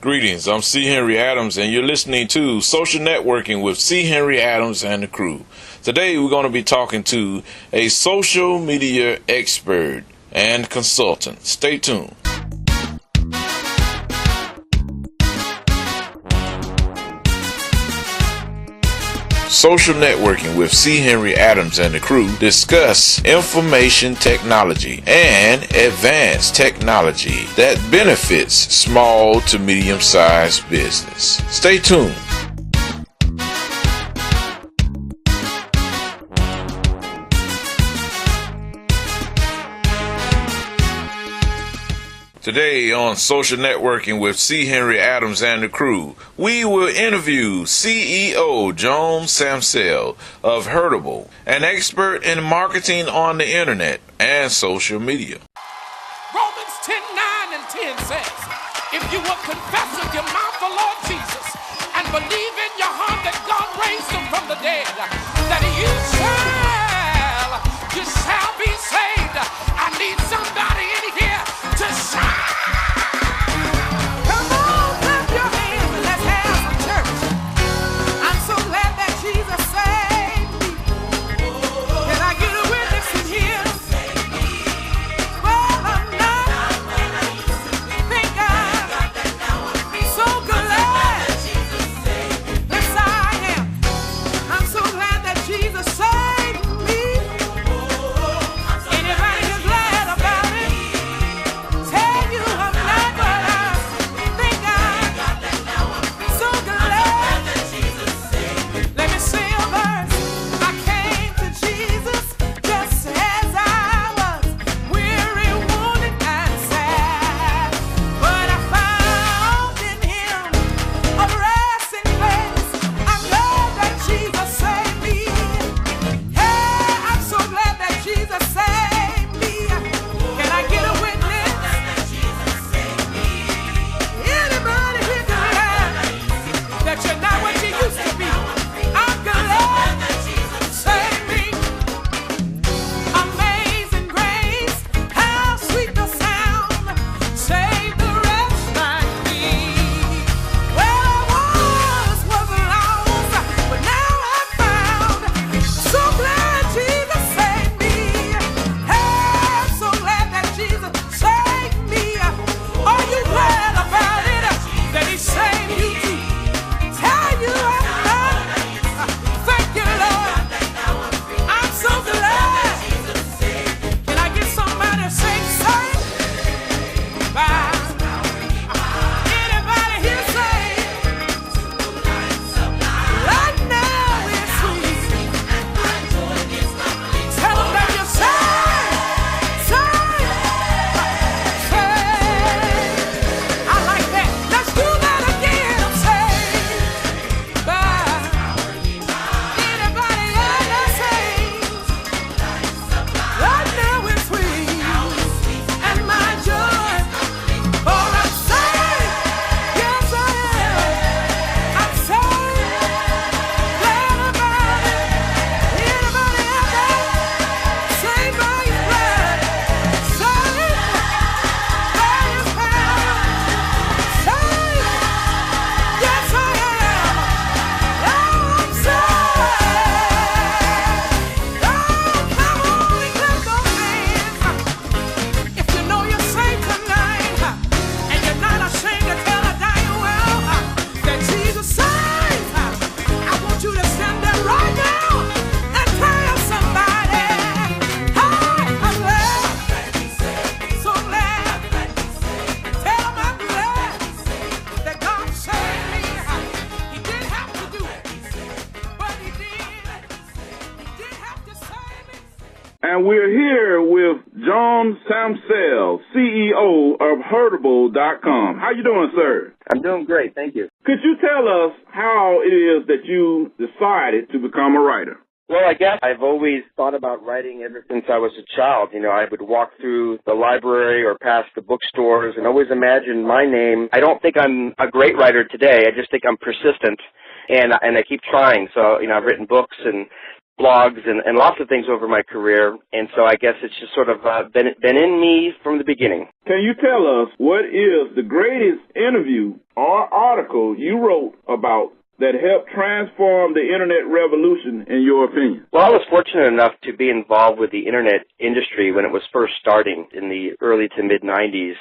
Greetings, I'm C. Henry Adams, and you're listening to Social Networking with C. Henry Adams and the crew. Today we're going to be talking to a social media expert and consultant. Stay tuned. Social Networking with C. Henry Adams and the crew discuss information technology and advanced technology that benefits small to medium-sized business. Stay tuned. Today on Social Networking with C. Henry Adams and the crew, we will interview CEO Joan Samsel of Heardable, an expert in marketing on the internet and social media. Romans 10:9 and 10 says, if you will confess with your mouth the Lord Jesus and believe in your heart that God raised him from the dead, that you shall be saved. I need somebody in here to shout. Come on, clap your hands and let's have some church. I'm so glad that Jesus saved me. Can I get a witness in here? Well, I'm not. Thank God. So glad. Yes, I am. I'm so glad that Jesus saved me. Anybody here glad about it? Tell you I'm not, but I think I'm so glad. Let me sing a verse. I came to Jesus just as I was, weary, wounded, and sad. But I found in him a resting place. I'm glad that Jesus saved me. Hey, I'm so glad that Jesus saved me. Can I get a witness? Anybody here glad that you're not what you used to be? I'm glad that Jesus saved me. Amazing grace, how sweet the sound, saved the wretch like me. Well, I was lost, but now I'm found. So glad Jesus saved me. Hey, I'm so glad that Jesus saved me. Are you glad about it? That he saved you too? Tell you I'm not. Thank you, Lord. I'm so glad. Can I get somebody to sing, saved by? Anybody here saved? Right now it's sweet. Tell them that you're saved. I like that. Let's do that again. I'm saved by. Anybody else saved? Right now it's sweet. And my joy. For I'm saved. Yes, I am. I'm saved. Glad about it. Anybody else saved by his blood? Saved by his power. Saved. Yes, I am. I'm saved. Oh, come on and clap those hands. If you know you're saved tonight, and you're not ashamed to tell a dying well that Jesus saves, I want you to stand there right now and tell somebody, hey, I'm glad, so glad. Tell them I'm glad that God saved me. He didn't have to do it, but he did. He did have to save me. And we're here with Joan Samsel, CEO of Heardable.com. How you doing, sir? I'm doing great, thank you. Could you tell us how it is that you decided to become a writer? Well, I guess I've always thought about writing ever since I was a child. You know, I would walk through the library or past the bookstores and always imagine my name. I don't think I'm a great writer today. I just think I'm persistent, and I keep trying. So, you know, I've written books and blogs and lots of things over my career, and so I guess it's just sort of been in me from the beginning. Can you tell us what is the greatest interview or article you wrote about that helped transform the Internet revolution, in your opinion? Well, I was fortunate enough to be involved with the Internet industry when it was first starting in the early to mid-'90s,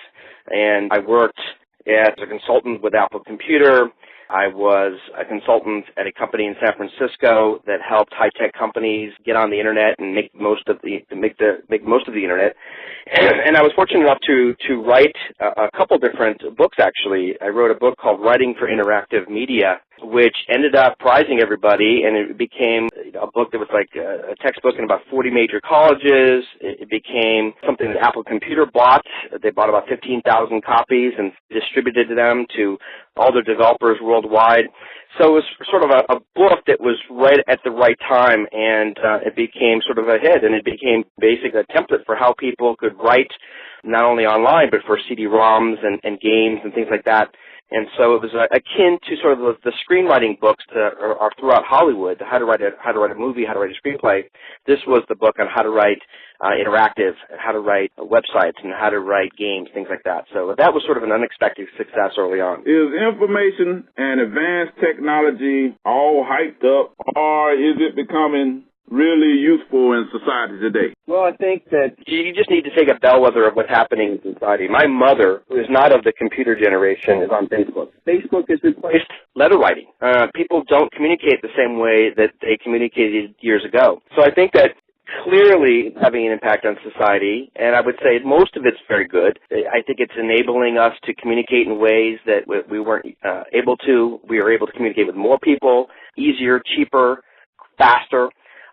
and I worked as a consultant with Apple Computer. I was a consultant at a company in San Francisco that helped high-tech companies get on the Internet and make most of the Internet. And I was fortunate enough to write a couple different books, actually. I wrote a book called Writing for Interactive Media, which ended up prizing everybody, and it became a book that was like a textbook in about 40 major colleges. It became something that Apple Computer bought. They bought about 15,000 copies and distributed them to all their developers worldwide. So it was sort of a book that was right at the right time, and it became sort of a hit, and it became basically a template for how people could write not only online, but for CD-ROMs and games and things like that. And so it was akin to sort of the screenwriting books that are throughout Hollywood, how to write a movie, how to write a screenplay. This was the book on how to write interactive, how to write websites, and how to write games, things like that. So that was sort of an unexpected success early on. Is information and advanced technology all hyped up, or is it becoming really useful in society today? Well, I think that you just need to take a bellwether of what's happening in society. My mother, who is not of the computer generation, is on Facebook. Facebook has replaced letter writing. People don't communicate the same way that they communicated years ago. So I think that clearly it's having an impact on society, and I would say most of it's very good. I think it's enabling us to communicate in ways that we weren't able to. We are able to communicate with more people, easier, cheaper, faster.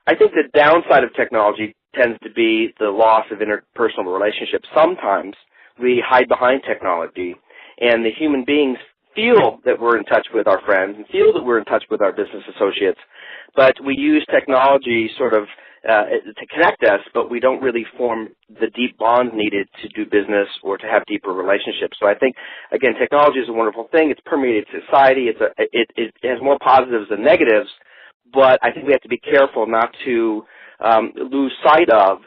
I think the downside of technology tends to be the loss of interpersonal relationships. Sometimes we hide behind technology, and the human beings feel that we're in touch with our friends and feel that we're in touch with our business associates, but we use technology sort of to connect us, but we don't really form the deep bonds needed to do business or to have deeper relationships. So I think, again, technology is a wonderful thing. It's permeated society. It has more positives than negatives, but I think we have to be careful not to lose sight of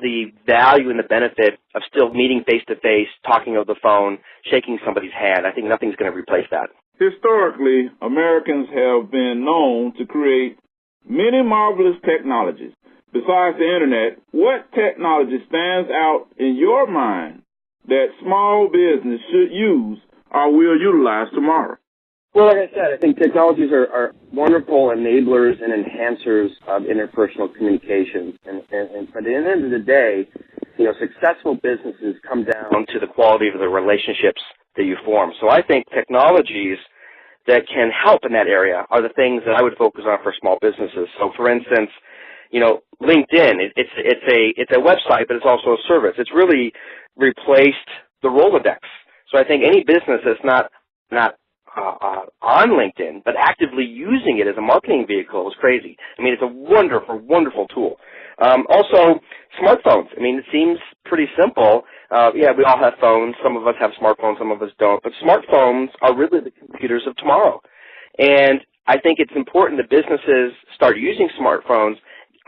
the value and the benefit of still meeting face-to-face, talking over the phone, shaking somebody's hand. I think nothing's going to replace that. Historically, Americans have been known to create many marvelous technologies. Besides the Internet, what technology stands out in your mind that small business should use or will utilize tomorrow? Well, like I said, I think technologies are wonderful enablers and enhancers of interpersonal communications. And at the end of the day, successful businesses come down to the quality of the relationships that you form. So I think technologies that can help in that area are the things that I would focus on for small businesses. So, for instance, LinkedIn, it's a website, but it's also a service. It's really replaced the Rolodex. So I think any business that's not on LinkedIn, but actively using it as a marketing vehicle is crazy. I mean, it's a wonderful, wonderful tool. Also, smartphones. I mean, it seems pretty simple. Yeah, we all have phones. Some of us have smartphones, some of us don't. But smartphones are really the computers of tomorrow. And I think it's important that businesses start using smartphones,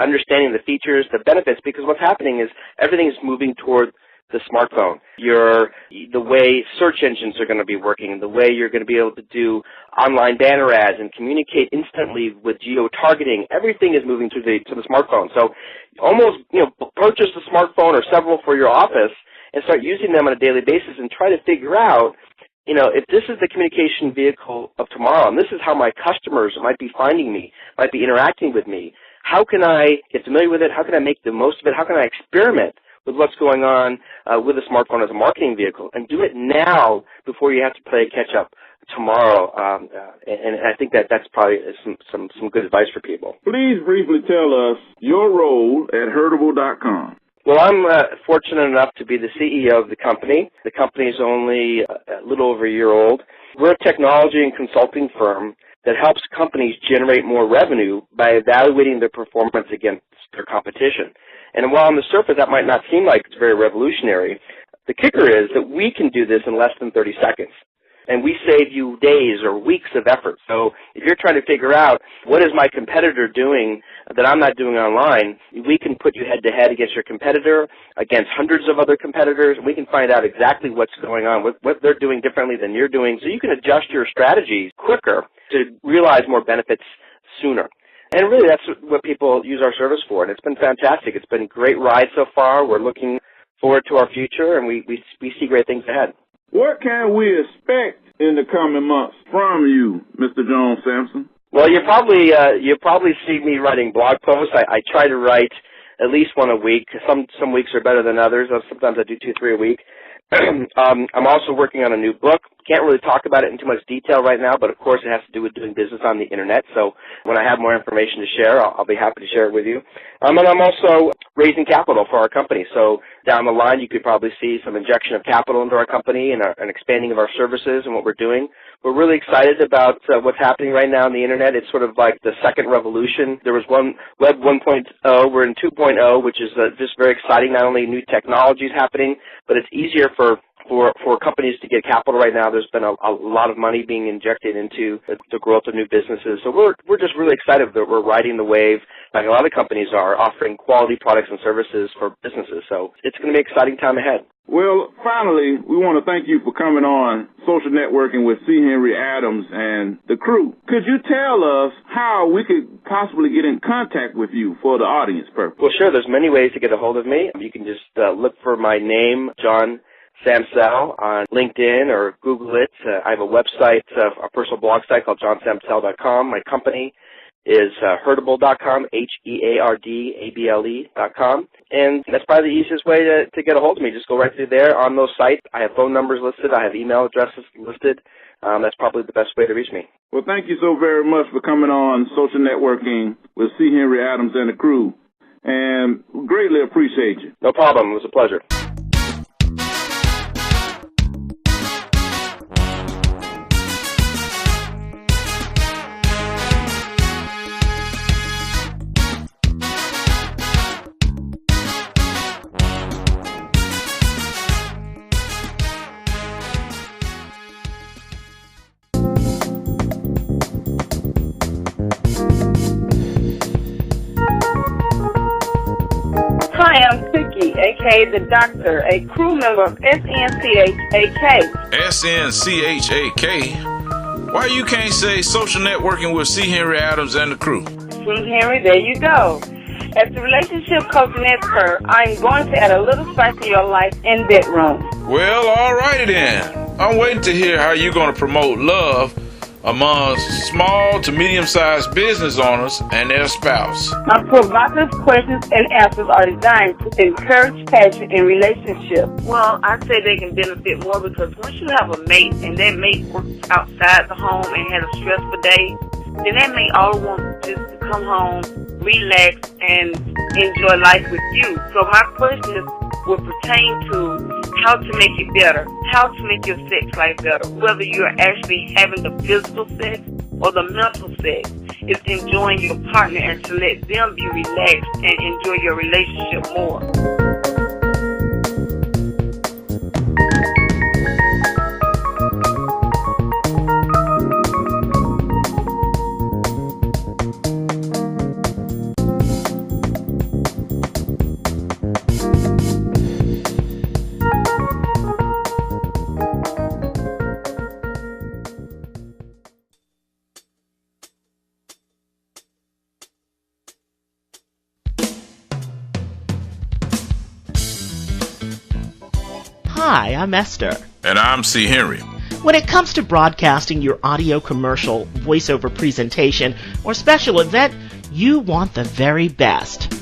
understanding the features, the benefits, because what's happening is everything is moving toward the smartphone. The way search engines are going to be working, the way you're going to be able to do online banner ads and communicate instantly with geo-targeting, everything is moving to the smartphone. So almost, purchase a smartphone or several for your office and start using them on a daily basis and try to figure out, if this is the communication vehicle of tomorrow, and this is how my customers might be finding me, might be interacting with me, how can I get familiar with it? How can I make the most of it? How can I experiment with what's going on with a smartphone as a marketing vehicle, and do it now before you have to play catch-up tomorrow. And I think that's probably some good advice for people. Please briefly tell us your role at Herdable.com. Well, I'm fortunate enough to be the CEO of the company. The company is only a little over a year old. We're a technology and consulting firm that helps companies generate more revenue by evaluating their performance against their competition. And while on the surface that might not seem like it's very revolutionary, the kicker is that we can do this in less than 30 seconds. and we save you days or weeks of effort. So if you're trying to figure out what is my competitor doing that I'm not doing online, we can put you head-to-head against your competitor, against hundreds of other competitors, and we can find out exactly what's going on, what they're doing differently than you're doing, so you can adjust your strategies quicker to realize more benefits sooner. And really, that's what people use our service for, and it's been fantastic. It's been a great ride so far. We're looking forward to our future, and we see great things ahead. What can we expect in the coming months from you, Mr. John Sampson? Well, you'll probably see me writing blog posts. I try to write at least one a week. Some weeks are better than others. Sometimes I do 2-3 a week. I'm also working on a new book. Can't really talk about it in too much detail right now, but of course it has to do with doing business on the internet. So when I have more information to share, I'll be happy to share it with you. And I'm also raising capital for our company. So down the line, you could probably see some injection of capital into our company and an expanding of our services and what we're doing. We're really excited about what's happening right now on the internet. It's sort of like the second revolution. There was Web 1.0. We're in 2.0, which is just very exciting. Not only new technologies happening, but it's easier for companies to get capital right now. There's been a lot of money being injected into the growth of new businesses. So we're just really excited that we're riding the wave, like a lot of companies are, offering quality products and services for businesses. So it's going to be an exciting time ahead. Well, finally, we want to thank you for coming on Social Networking with C. Henry Adams and the crew. Could you tell us how we could possibly get in contact with you for the audience purpose? Well, sure. There's many ways to get a hold of me. You can just look for my name, John Samsel, on LinkedIn or Google it. I have a website, a personal blog site called johnsamsel.com. My company is Heardable.com, HEARDABLE.com. And that's probably the easiest way to get a hold of me. Just go right through there on those sites. I have phone numbers listed. I have email addresses listed. That's probably the best way to reach me. Well, thank you so very much for coming on Social Networking with C. Henry Adams and the crew. And greatly appreciate you. No problem. It was a pleasure. Hi, I'm Cookie, a.k.a. The Doctor, a crew member of SNCHAK. SNCHAK? Why you can't say Social Networking with C. Henry Adams and the crew? See, Henry, there you go. As a relationship coaching expert, I'm going to add a little spice to your life and bedroom. Well, all righty then. I'm waiting to hear how you're going to promote love among small to medium-sized business owners and their spouse. My provocative questions and answers are designed to encourage passion in relationships. Well, I say they can benefit more because once you have a mate and that mate works outside the home and has a stressful day, then that mate all wants just to come home, relax, and enjoy life with you. So my questions will pertain to how to make it better, how to make your sex life better, whether you're actually having the physical sex or the mental sex. It's enjoying your partner and to let them be relaxed and enjoy your relationship more. Hi, I'm Esther. And I'm C. Henry. When it comes to broadcasting your audio commercial, voiceover presentation, or special event, you want the very best.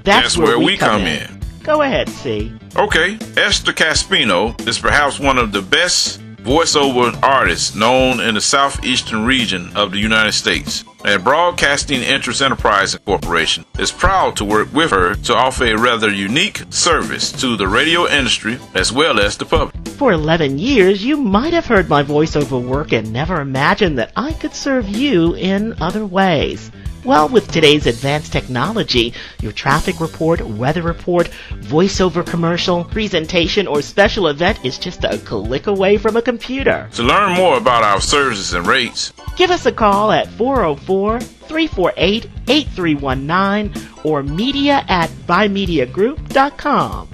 That's where we come in. Go ahead, C. Okay, Esther Caspino is perhaps one of the best voiceover artists known in the southeastern region of the United States. And Broadcasting Interest Enterprise Corporation is proud to work with her to offer a rather unique service to the radio industry as well as the public. For 11 years, you might have heard my voiceover work and never imagined that I could serve you in other ways. Well, with today's advanced technology, your traffic report, weather report, voiceover commercial, presentation, or special event is just a click away from a computer. To learn more about our services and rates, give us a call at 404-348-8319 or media@bymediagroup.com.